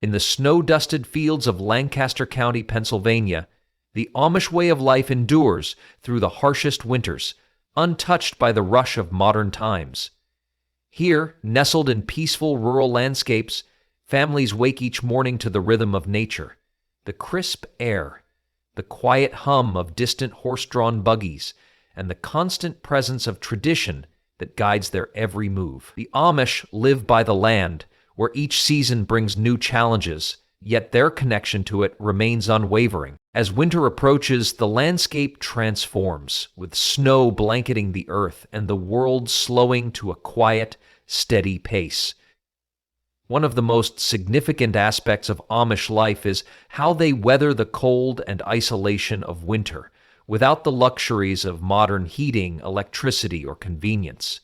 In the snow-dusted fields of Lancaster County, Pennsylvania, the Amish way of life endures through the harshest winters, untouched by the rush of modern times. Here, nestled in peaceful rural landscapes, families wake each morning to the rhythm of nature, the crisp air, the quiet hum of distant horse-drawn buggies, and the constant presence of tradition that guides their every move. The Amish live by the land, where each season brings new challenges, yet their connection to it remains unwavering. As winter approaches, the landscape transforms, with snow blanketing the earth and the world slowing to a quiet, steady pace. One of the most significant aspects of Amish life is how they weather the cold and isolation of winter, without the luxuries of modern heating, electricity, or convenience.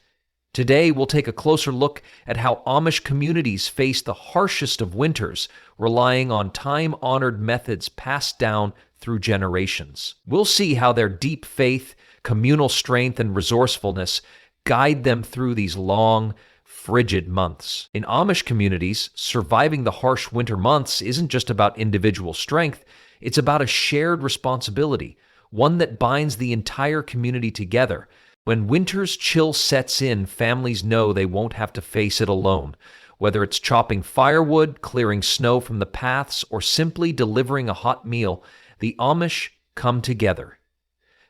Today, we'll take a closer look at how Amish communities face the harshest of winters, relying on time-honored methods passed down through generations. We'll see how their deep faith, communal strength, and resourcefulness guide them through these long, frigid months. In Amish communities, surviving the harsh winter months isn't just about individual strength, it's about a shared responsibility, one that binds the entire community together. When winter's chill sets in, families know they won't have to face it alone. Whether it's chopping firewood, clearing snow from the paths, or simply delivering a hot meal, the Amish come together.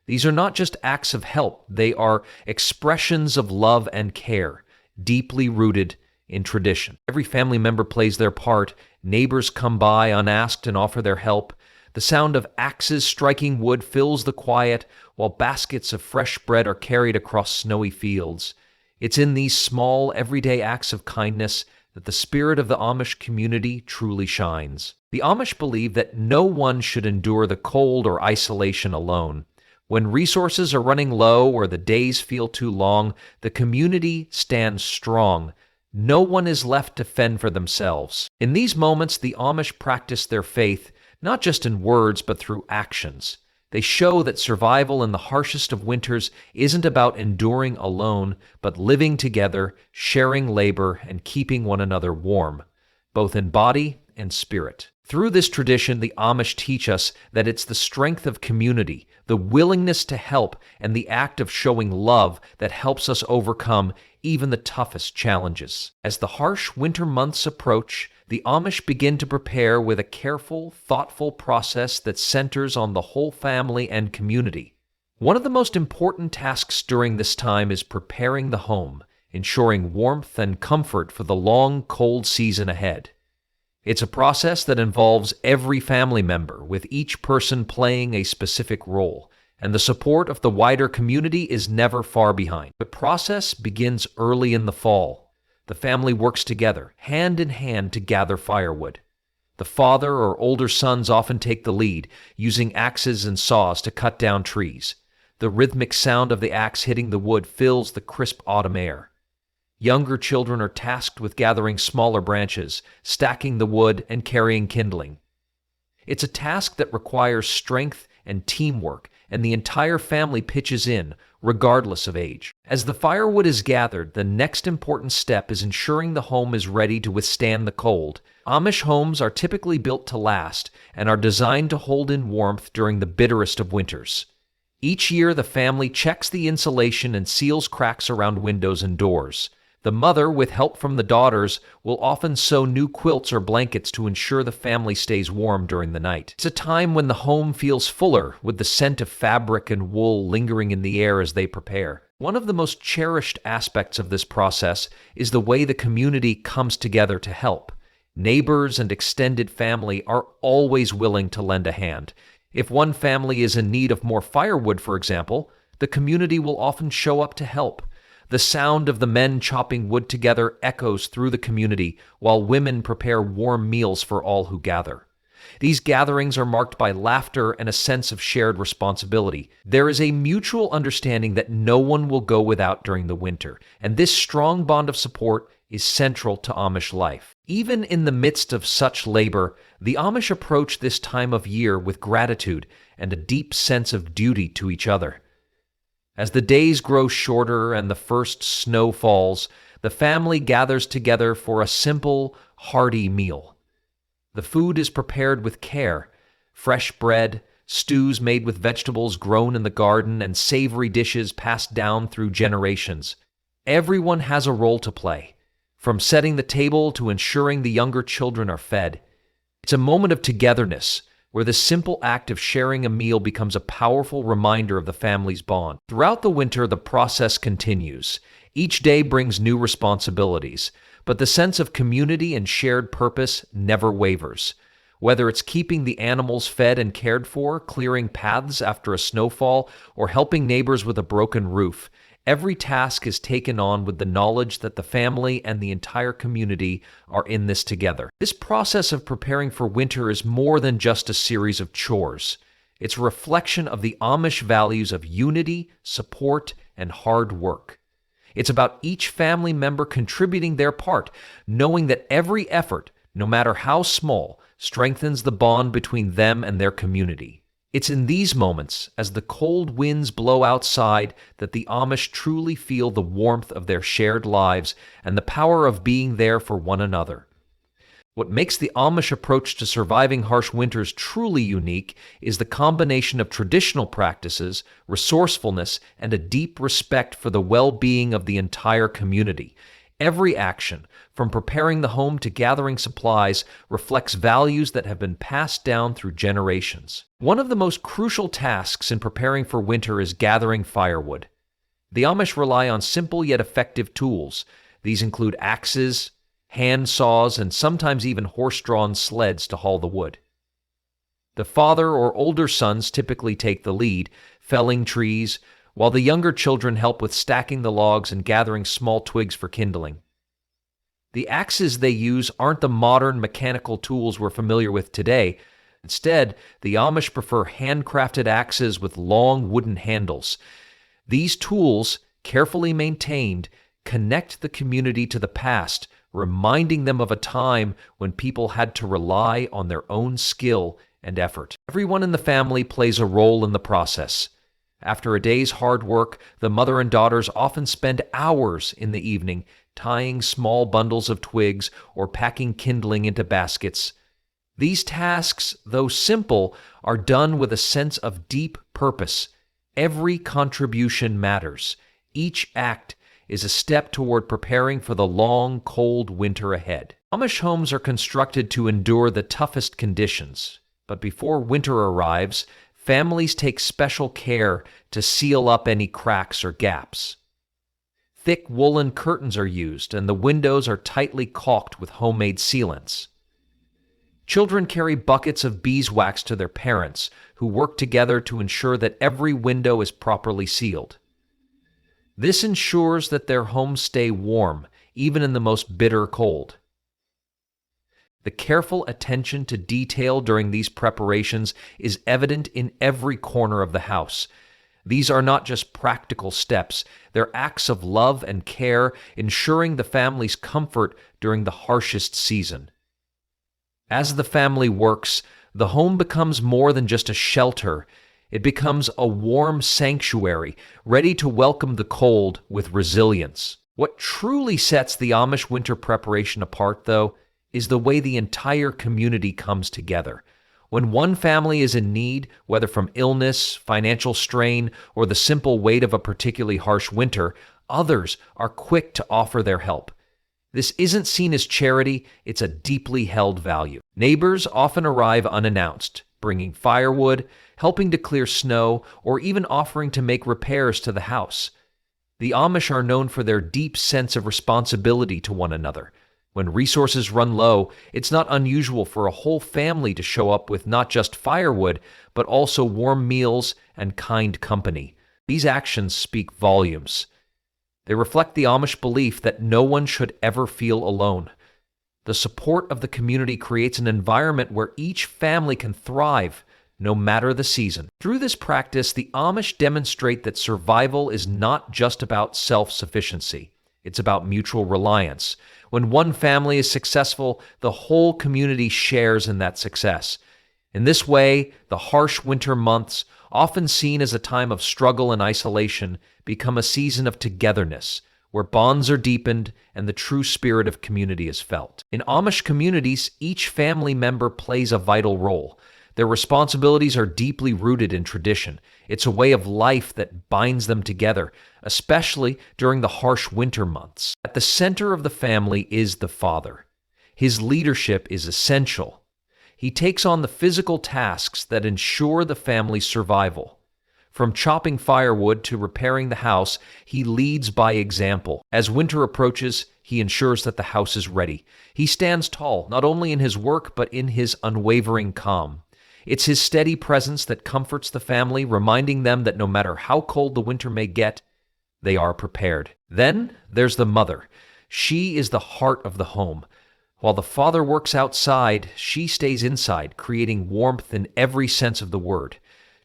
These are not just acts of help, they are expressions of love and care, deeply rooted in tradition. Every family member plays their part, neighbors come by unasked and offer their help. The sound of axes striking wood fills the quiet, while baskets of fresh bread are carried across snowy fields. It's in these small, everyday acts of kindness that the spirit of the Amish community truly shines. The Amish believe that no one should endure the cold or isolation alone. When resources are running low or the days feel too long, the community stands strong. No one is left to fend for themselves. In these moments, the Amish practice their faith, not just in words, but through actions. They show that survival in the harshest of winters isn't about enduring alone, but living together, sharing labor, and keeping one another warm, both in body and spirit. Through this tradition, the Amish teach us that it's the strength of community, the willingness to help, and the act of showing love that helps us overcome even the toughest challenges. As the harsh winter months approach, the Amish begin to prepare with a careful, thoughtful process that centers on the whole family and community. One of the most important tasks during this time is preparing the home, ensuring warmth and comfort for the long, cold season ahead. It's a process that involves every family member, with each person playing a specific role, and the support of the wider community is never far behind. The process begins early in the fall. The family works together, hand in hand, to gather firewood. The father or older sons often take the lead, using axes and saws to cut down trees. The rhythmic sound of the axe hitting the wood fills the crisp autumn air. Younger children are tasked with gathering smaller branches, stacking the wood, and carrying kindling. It's a task that requires strength and teamwork, and the entire family pitches in, regardless of age. As the firewood is gathered, the next important step is ensuring the home is ready to withstand the cold. Amish homes are typically built to last and are designed to hold in warmth during the bitterest of winters. Each year, the family checks the insulation and seals cracks around windows and doors. The mother, with help from the daughters, will often sew new quilts or blankets to ensure the family stays warm during the night. It's a time when the home feels fuller, with the scent of fabric and wool lingering in the air as they prepare. One of the most cherished aspects of this process is the way the community comes together to help. Neighbors and extended family are always willing to lend a hand. If one family is in need of more firewood, for example, the community will often show up to help. The sound of the men chopping wood together echoes through the community, while women prepare warm meals for all who gather. These gatherings are marked by laughter and a sense of shared responsibility. There is a mutual understanding that no one will go without during the winter, and this strong bond of support is central to Amish life. Even in the midst of such labor, the Amish approach this time of year with gratitude and a deep sense of duty to each other. As the days grow shorter and the first snow falls, the family gathers together for a simple, hearty meal. The food is prepared with care: fresh bread, stews made with vegetables grown in the garden, and savory dishes passed down through generations. Everyone has a role to play, from setting the table to ensuring the younger children are fed. It's a moment of togetherness, where the simple act of sharing a meal becomes a powerful reminder of the family's bond. Throughout the winter, the process continues. Each day brings new responsibilities, but the sense of community and shared purpose never wavers. Whether it's keeping the animals fed and cared for, clearing paths after a snowfall, or helping neighbors with a broken roof, every task is taken on with the knowledge that the family and the entire community are in this together. This process of preparing for winter is more than just a series of chores. It's a reflection of the Amish values of unity, support, and hard work. It's about each family member contributing their part, knowing that every effort, no matter how small, strengthens the bond between them and their community. It's in these moments, as the cold winds blow outside, that the Amish truly feel the warmth of their shared lives and the power of being there for one another. What makes the Amish approach to surviving harsh winters truly unique is the combination of traditional practices, resourcefulness, and a deep respect for the well-being of the entire community. Every action, from preparing the home to gathering supplies, reflects values that have been passed down through generations. One of the most crucial tasks in preparing for winter is gathering firewood. The Amish rely on simple yet effective tools. These include axes, hand saws, and sometimes even horse-drawn sleds to haul the wood. The father or older sons typically take the lead, felling trees, while the younger children help with stacking the logs and gathering small twigs for kindling. The axes they use aren't the modern mechanical tools we're familiar with today. Instead, the Amish prefer handcrafted axes with long wooden handles. These tools, carefully maintained, connect the community to the past, reminding them of a time when people had to rely on their own skill and effort. Everyone in the family plays a role in the process. After a day's hard work, the mother and daughters often spend hours in the evening tying small bundles of twigs or packing kindling into baskets. These tasks, though simple, are done with a sense of deep purpose. Every contribution matters. Each act is a step toward preparing for the long, cold winter ahead. Amish homes are constructed to endure the toughest conditions, but before winter arrives, families take special care to seal up any cracks or gaps. Thick woolen curtains are used, and the windows are tightly caulked with homemade sealants. Children carry buckets of beeswax to their parents, who work together to ensure that every window is properly sealed. This ensures that their homes stay warm, even in the most bitter cold. The careful attention to detail during these preparations is evident in every corner of the house. These are not just practical steps, they're acts of love and care, ensuring the family's comfort during the harshest season. As the family works, the home becomes more than just a shelter. It becomes a warm sanctuary, ready to welcome the cold with resilience. What truly sets the Amish winter preparation apart, though, is the way the entire community comes together. When one family is in need, whether from illness, financial strain, or the simple weight of a particularly harsh winter, others are quick to offer their help. This isn't seen as charity, it's a deeply held value. Neighbors often arrive unannounced, bringing firewood, helping to clear snow, or even offering to make repairs to the house. The Amish are known for their deep sense of responsibility to one another. When resources run low, it's not unusual for a whole family to show up with not just firewood, but also warm meals and kind company. These actions speak volumes. They reflect the Amish belief that no one should ever feel alone. The support of the community creates an environment where each family can thrive, no matter the season. Through this practice, the Amish demonstrate that survival is not just about self-sufficiency. It's about mutual reliance. When one family is successful, the whole community shares in that success. In this way, the harsh winter months, often seen as a time of struggle and isolation, become a season of togetherness, where bonds are deepened and the true spirit of community is felt. In Amish communities, each family member plays a vital role. Their responsibilities are deeply rooted in tradition. It's a way of life that binds them together, especially during the harsh winter months. At the center of the family is the father. His leadership is essential. He takes on the physical tasks that ensure the family's survival. From chopping firewood to repairing the house, he leads by example. As winter approaches, he ensures that the house is ready. He stands tall, not only in his work, but in his unwavering calm. It's his steady presence that comforts the family, reminding them that no matter how cold the winter may get, they are prepared. Then there's the mother. She is the heart of the home. While the father works outside, she stays inside, creating warmth in every sense of the word.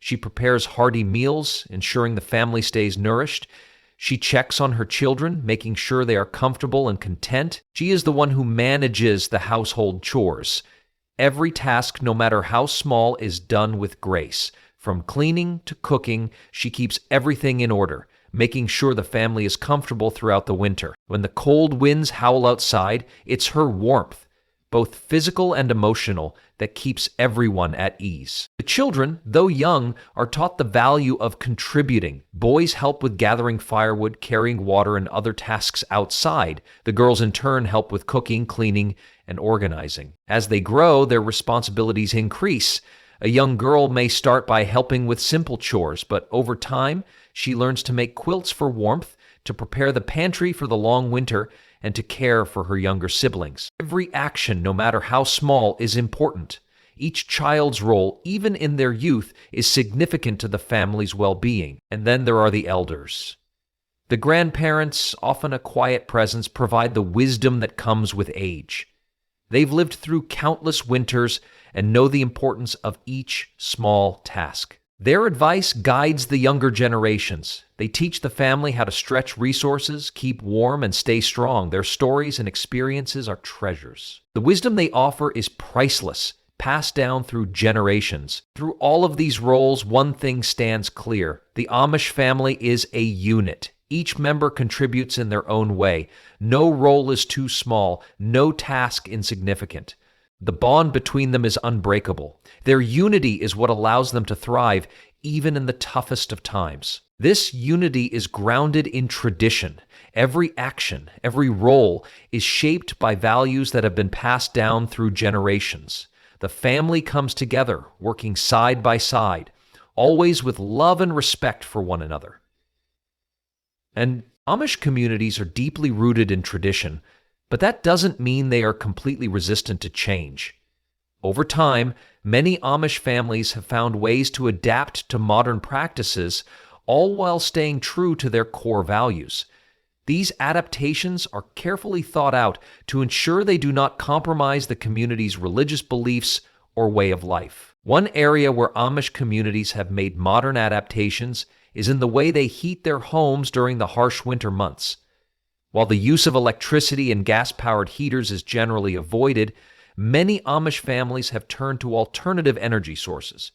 She prepares hearty meals, ensuring the family stays nourished. She checks on her children, making sure they are comfortable and content. She is the one who manages the household chores. Every task, no matter how small, is done with grace. From cleaning to cooking, she keeps everything in order, making sure the family is comfortable throughout the winter. When the cold winds howl outside, it's her warmth, both physical and emotional, that keeps everyone at ease. The children, though young, are taught the value of contributing. Boys help with gathering firewood, carrying water, and other tasks outside. The girls, in turn, help with cooking, cleaning, and organizing. As they grow, their responsibilities increase. A young girl may start by helping with simple chores, but over time, she learns to make quilts for warmth, to prepare the pantry for the long winter, and to care for her younger siblings. Every action, no matter how small, is important. Each child's role, even in their youth, is significant to the family's well-being. And then there are the elders. The grandparents, often a quiet presence, provide the wisdom that comes with age. They've lived through countless winters and know the importance of each small task. Their advice guides the younger generations. They teach the family how to stretch resources, keep warm, and stay strong. Their stories and experiences are treasures. The wisdom they offer is priceless, passed down through generations. Through all of these roles, one thing stands clear. The Amish family is a unit. Each member contributes in their own way. No role is too small, no task insignificant. The bond between them is unbreakable. Their unity is what allows them to thrive, even in the toughest of times. This unity is grounded in tradition. Every action, every role is shaped by values that have been passed down through generations. The family comes together, working side by side, always with love and respect for one another. And Amish communities are deeply rooted in tradition, but that doesn't mean they are completely resistant to change. Over time, many Amish families have found ways to adapt to modern practices, all while staying true to their core values. These adaptations are carefully thought out to ensure they do not compromise the community's religious beliefs or way of life. One area where Amish communities have made modern adaptations is in the way they heat their homes during the harsh winter months. While the use of electricity and gas-powered heaters is generally avoided, many Amish families have turned to alternative energy sources.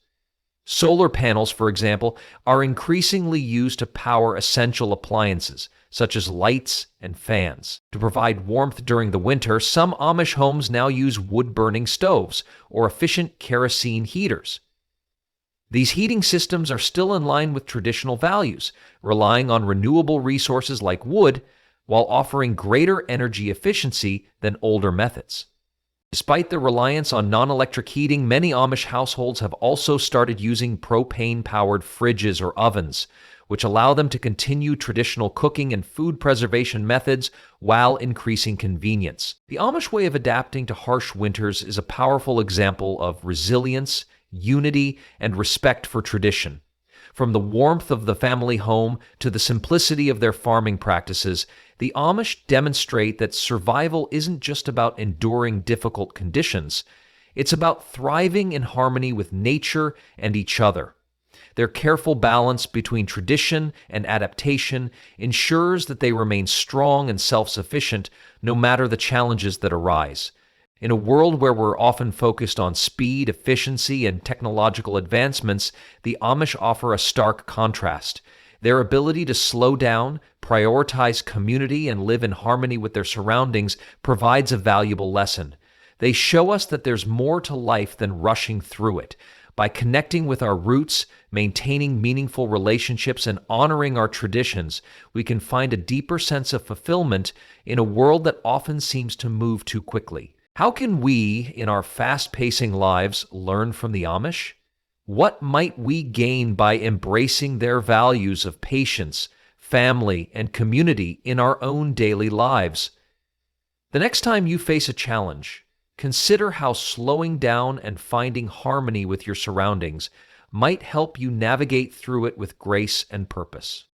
Solar panels, for example, are increasingly used to power essential appliances, such as lights and fans. To provide warmth during the winter, some Amish homes now use wood-burning stoves or efficient kerosene heaters. These heating systems are still in line with traditional values, relying on renewable resources like wood, while offering greater energy efficiency than older methods. Despite the reliance on non-electric heating, many Amish households have also started using propane-powered fridges or ovens, which allow them to continue traditional cooking and food preservation methods while increasing convenience. The Amish way of adapting to harsh winters is a powerful example of resilience, unity, and respect for tradition. From the warmth of the family home to the simplicity of their farming practices, the Amish demonstrate that survival isn't just about enduring difficult conditions. It's about thriving in harmony with nature and each other. Their careful balance between tradition and adaptation ensures that they remain strong and self-sufficient no matter the challenges that arise. In a world where we're often focused on speed, efficiency, and technological advancements, the Amish offer a stark contrast. Their ability to slow down, prioritize community, and live in harmony with their surroundings provides a valuable lesson. They show us that there's more to life than rushing through it. By connecting with our roots, maintaining meaningful relationships, and honoring our traditions, we can find a deeper sense of fulfillment in a world that often seems to move too quickly. How can we, in our fast-pacing lives, learn from the Amish? What might we gain by embracing their values of patience, family, and community in our own daily lives? The next time you face a challenge, consider how slowing down and finding harmony with your surroundings might help you navigate through it with grace and purpose.